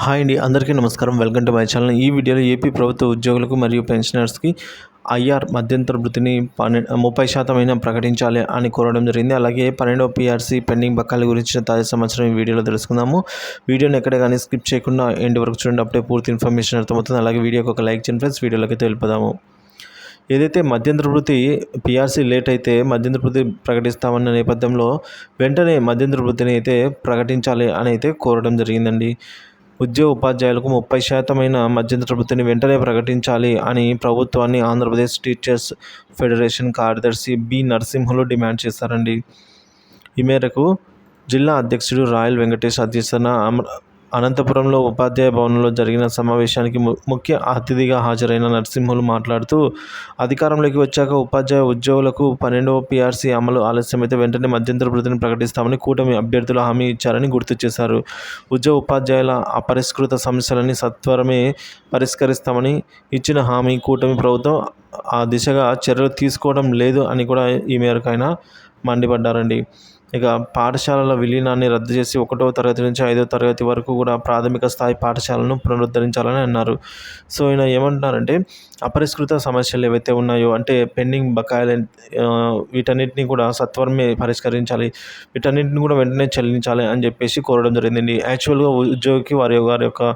Hi అండి, అందరికీ నమస్కారం. Welcome to my channel. ఈ వీడియోలో ఏపీ ప్రభుత్వ ఉద్యోగులకు మరియు పెన్షనర్స్కి ఐఆర్ మధ్యంతర వృత్తిని 30% ప్రకటించాలి అని కోరడం జరిగింది. అలాగే 12వ పీఆర్సీ పెండింగ్ బకాయిల గురించిన తాజా సమాచారం ఈ వీడియోలో తెలుసుకుందాము. వీడియోని ఎక్కడ కానీ స్కిప్ చేయకుండా ఎండ్ వరకు చూడండి, అప్పుడే పూర్తి ఇన్ఫర్మేషన్ అర్థమవుతుంది. అలాగే వీడియోకి ఒక లైక్ చేయండి ఫ్రెండ్స్. వీడియోలోకి వెళ్ళిపోదాము. ఏదైతే మధ్యంతర వృత్తి పీఆర్సీ లేట్ అయితే మధ్యంతర వృత్తి ప్రకటిస్తామన్న నేపథ్యంలో వెంటనే మధ్యంతర వృత్తిని అయితే ప్రకటించాలి అని అయితే కోరడం జరిగిందండి. ఉద్యోగ ఉపాధ్యాయులకు 30% మధ్యంతర వృత్తిని వెంటనే ప్రకటించాలి అని ప్రభుత్వాన్ని ఆంధ్రప్రదేశ్ టీచర్స్ ఫెడరేషన్ కార్యదర్శి బి నరసింహులు డిమాండ్ చేశారండి. ఈ మేరకు జిల్లా అధ్యక్షుడు రాయల్ వెంకటేష్ అధ్యక్షతన అనంతపురంలో ఉపాధ్యాయ భవనంలో జరిగిన సమావేశానికి ముఖ్య అతిథిగా హాజరైన నరసింహులు మాట్లాడుతూ, అధికారంలోకి వచ్చాక ఉపాధ్యాయ ఉద్యోగులకు 12వ పీఆర్సీ అమలు ఆలస్యమైతే వెంటనే మధ్యంతర వృత్తిని ప్రకటిస్తామని కూటమి అభ్యర్థులు హామీ ఇచ్చారని గుర్తు చేశారు. ఉద్యోగ ఉపాధ్యాయుల అపరిష్కృత సమస్యలని సత్వరమే పరిష్కరిస్తామని ఇచ్చిన హామీ కూటమి ప్రభుత్వం ఆ దిశగా చర్యలు తీసుకోవడం లేదు అని కూడా ఈ మేరకు ఆయన మండిపడ్డారండి. ఇక పాఠశాలల విలీనాన్ని రద్దు చేసి 1వ తరగతి నుంచి 5వ తరగతి వరకు కూడా ప్రాథమిక స్థాయి పాఠశాలను పునరుద్ధరించాలని అన్నారు. సో ఈయన ఏమంటున్నారంటే, అపరిష్కృత సమస్యలు ఏవైతే ఉన్నాయో అంటే పెండింగ్ బకాయిలు, వీటన్నిటిని కూడా సత్వరమే పరిష్కరించాలి, వీటన్నిటిని కూడా వెంటనే చెల్లించాలి అని చెప్పేసి కోరడం జరిగిందండి. యాక్చువల్గా ఉద్యోగికి వారి యొక్క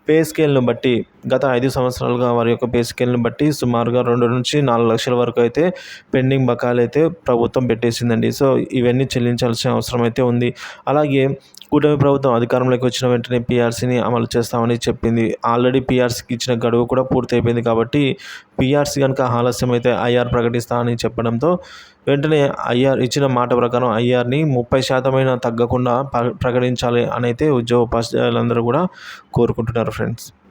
పే స్కేల్ను బట్టి గత 5 సంవత్సరాలుగా వారి యొక్క పే స్కేల్ను బట్టి సుమారుగా 2 నుంచి 4 లక్షల వరకు అయితే పెండింగ్ బకాయిలు అయితే ప్రభుత్వం పెట్టేసిందండి. సో ఇవన్నీ చెల్లించాల్సిన అవసరం అయితే ఉంది. అలాగే కూటమి ప్రభుత్వం అధికారంలోకి వచ్చిన వెంటనే పీఆర్సీని అమలు చేస్తామని చెప్పింది. ఆల్రెడీ పీఆర్సీకి ఇచ్చిన గడువు కూడా పూర్తయిపోయింది కాబట్టి పీఆర్సీ కనుక ఆలస్యం అయితే ఐఆర్ ప్రకటిస్తామని చెప్పడంతో వెంటనే ఐఆర్ ఇచ్చిన మాట ప్రకారం ఐఆర్ని 30% తగ్గకుండా ప్రకటించాలి అని అయితే ఉద్యోగ ఉపాధ్యాయులందరూ కూడా కోరుకుంటున్నారు ఫ్రెండ్స్.